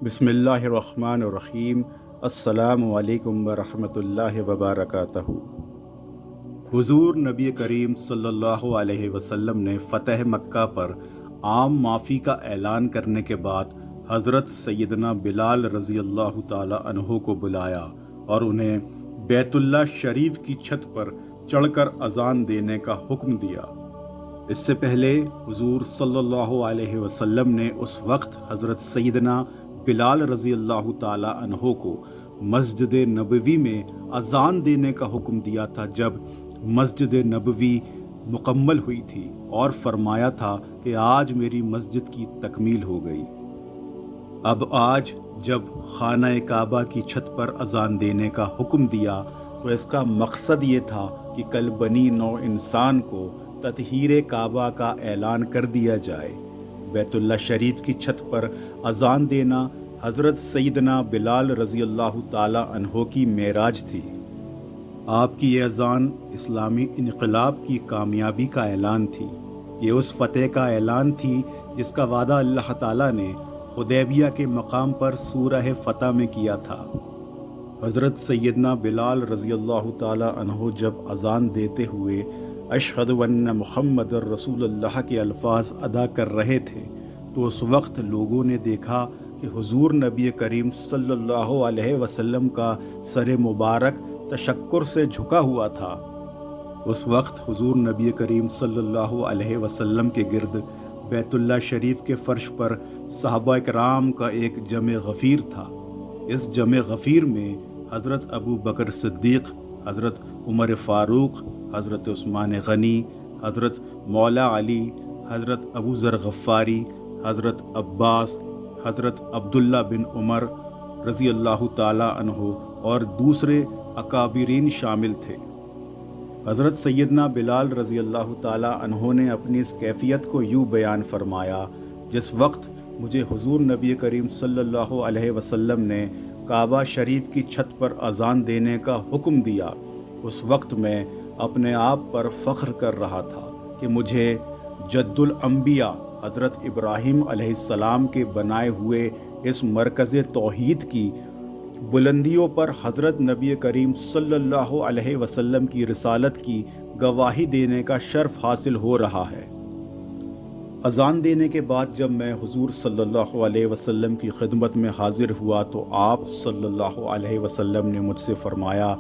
بسم اللہ الرحمن الرحیم۔ السلام علیکم ورحمۃ اللہ وبرکاتہ۔ حضور نبی کریم صلی اللہ علیہ وسلم نے فتح مکہ پر عام معافی کا اعلان کرنے کے بعد حضرت سیدنا بلال رضی اللہ تعالی عنہ کو بلایا اور انہیں بیت اللہ شریف کی چھت پر چڑھ کر اذان دینے کا حکم دیا۔ اس سے پہلے حضور صلی اللہ علیہ وسلم نے اس وقت حضرت سیدنا بلال رضی اللہ تعالی عنہ کو مسجد نبوی میں اذان دینے کا حکم دیا تھا جب مسجد نبوی مکمل ہوئی تھی، اور فرمایا تھا کہ آج میری مسجد کی تکمیل ہو گئی۔ اب آج جب خانہ کعبہ کی چھت پر اذان دینے کا حکم دیا تو اس کا مقصد یہ تھا کہ کل بنی نوع انسان کو تطہیر کعبہ کا اعلان کر دیا جائے۔ بیت اللہ شریف کی چھت پر اذان دینا حضرت سیدنا بلال رضی اللہ تعالی عنہ کی معراج تھی۔ آپ کی یہ اذان اسلامی انقلاب کی کامیابی کا اعلان تھی۔ یہ اس فتح کا اعلان تھی جس کا وعدہ اللہ تعالیٰ نے حدیبیہ کے مقام پر سورہ فتح میں کیا تھا۔ حضرت سیدنا بلال رضی اللہ تعالی عنہ جب اذان دیتے ہوئے اشہد ان محمد رسول اللہ کے الفاظ ادا کر رہے تھے تو اس وقت لوگوں نے دیکھا کہ حضور نبی کریم صلی اللہ علیہ وسلم کا سر مبارک تشکر سے جھکا ہوا تھا۔ اس وقت حضور نبی کریم صلی اللہ علیہ وسلم کے گرد بیت اللہ شریف کے فرش پر صحابہ کرام کا ایک جمع غفیر تھا۔ اس جمع غفیر میں حضرت ابو بکر صدیق، حضرت عمر فاروق، حضرت عثمان غنی، حضرت مولا علی، حضرت ابو ذر غفاری، حضرت عباس، حضرت عبداللہ بن عمر رضی اللہ تعالی عنہ اور دوسرے اکابرین شامل تھے۔ حضرت سیدنا بلال رضی اللہ تعالی عنہ نے اپنی اس کیفیت کو یوں بیان فرمایا: جس وقت مجھے حضور نبی کریم صلی اللہ علیہ وسلم نے کعبہ شریف کی چھت پر اذان دینے کا حکم دیا، اس وقت میں اپنے آپ پر فخر کر رہا تھا کہ مجھے جد الانبیاء حضرت ابراہیم علیہ السلام کے بنائے ہوئے اس مرکز توحید کی بلندیوں پر حضرت نبی کریم صلی اللہ علیہ وسلم کی رسالت کی گواہی دینے کا شرف حاصل ہو رہا ہے۔ اذان دینے کے بعد جب میں حضور صلی اللہ علیہ وسلم کی خدمت میں حاضر ہوا تو آپ صلی اللہ علیہ وسلم نے مجھ سے فرمایا: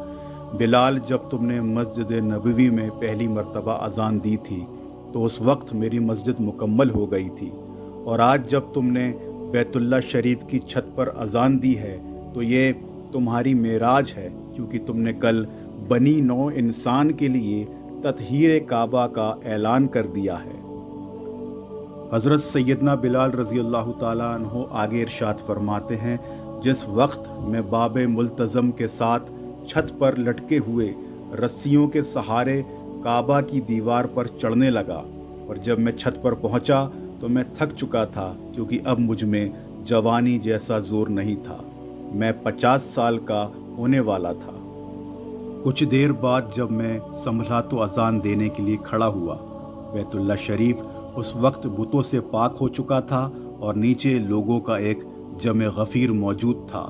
بلال، جب تم نے مسجد نبوی میں پہلی مرتبہ اذان دی تھی تو اس وقت میری مسجد مکمل ہو گئی تھی، اور آج جب تم نے بیت اللہ شریف کی چھت پر اذان دی ہے تو یہ تمہاری معراج ہے، کیونکہ تم نے کل بنی نوع انسان کے لیے تطہیر کعبہ کا اعلان کر دیا ہے۔ حضرت سیدنا بلال رضی اللہ تعالیٰ عنہ آگے ارشاد فرماتے ہیں: جس وقت میں باب ملتزم کے ساتھ چھت پر لٹکے ہوئے رسیوں کے سہارے کعبہ کی دیوار پر چڑھنے لگا، اور جب میں چھت پر پہنچا تو میں تھک چکا تھا، کیونکہ اب مجھ میں جوانی جیسا زور نہیں تھا، میں 50 سال کا ہونے والا تھا۔ کچھ دیر بعد جب میں سنبھلا تو اذان دینے کے لیے کھڑا ہوا۔ بیت اللہ شریف اس وقت بتوں سے پاک ہو چکا تھا اور نیچے لوگوں کا ایک جمع غفیر موجود تھا۔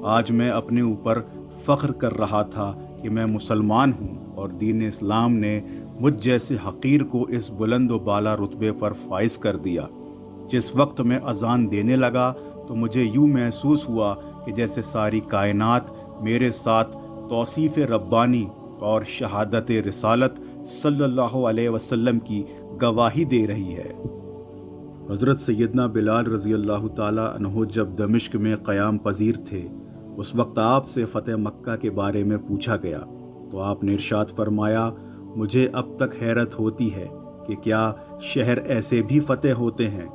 آج میں اپنے اوپر فخر کر رہا تھا کہ میں مسلمان ہوں، اور دین اسلام نے مجھ جیسے حقیر کو اس بلند و بالا رتبے پر فائز کر دیا۔ جس وقت میں اذان دینے لگا تو مجھے یوں محسوس ہوا کہ جیسے ساری کائنات میرے ساتھ توصیف ربانی اور شہادت رسالت صلی اللہ علیہ وسلم کی گواہی دے رہی ہے۔ حضرت سیدنا بلال رضی اللہ تعالی عنہ جب دمشق میں قیام پذیر تھے، اس وقت آپ سے فتح مکہ کے بارے میں پوچھا گیا تو آپ نے ارشاد فرمایا: مجھے اب تک حیرت ہوتی ہے کہ کیا شہر ایسے بھی فتح ہوتے ہیں؟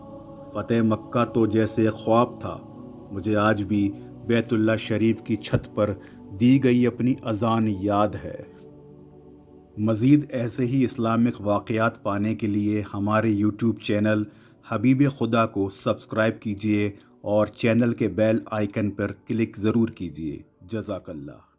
فتح مکہ تو جیسے خواب تھا، مجھے آج بھی بیت اللہ شریف کی چھت پر دی گئی اپنی اذان یاد ہے۔ مزید ایسے ہی اسلامک واقعات پانے کے لیے ہمارے یوٹیوب چینل حبیب خدا کو سبسکرائب کیجیے اور چینل کے بیل آئیکن پر کلک ضرور کیجیے۔ جزاک اللہ۔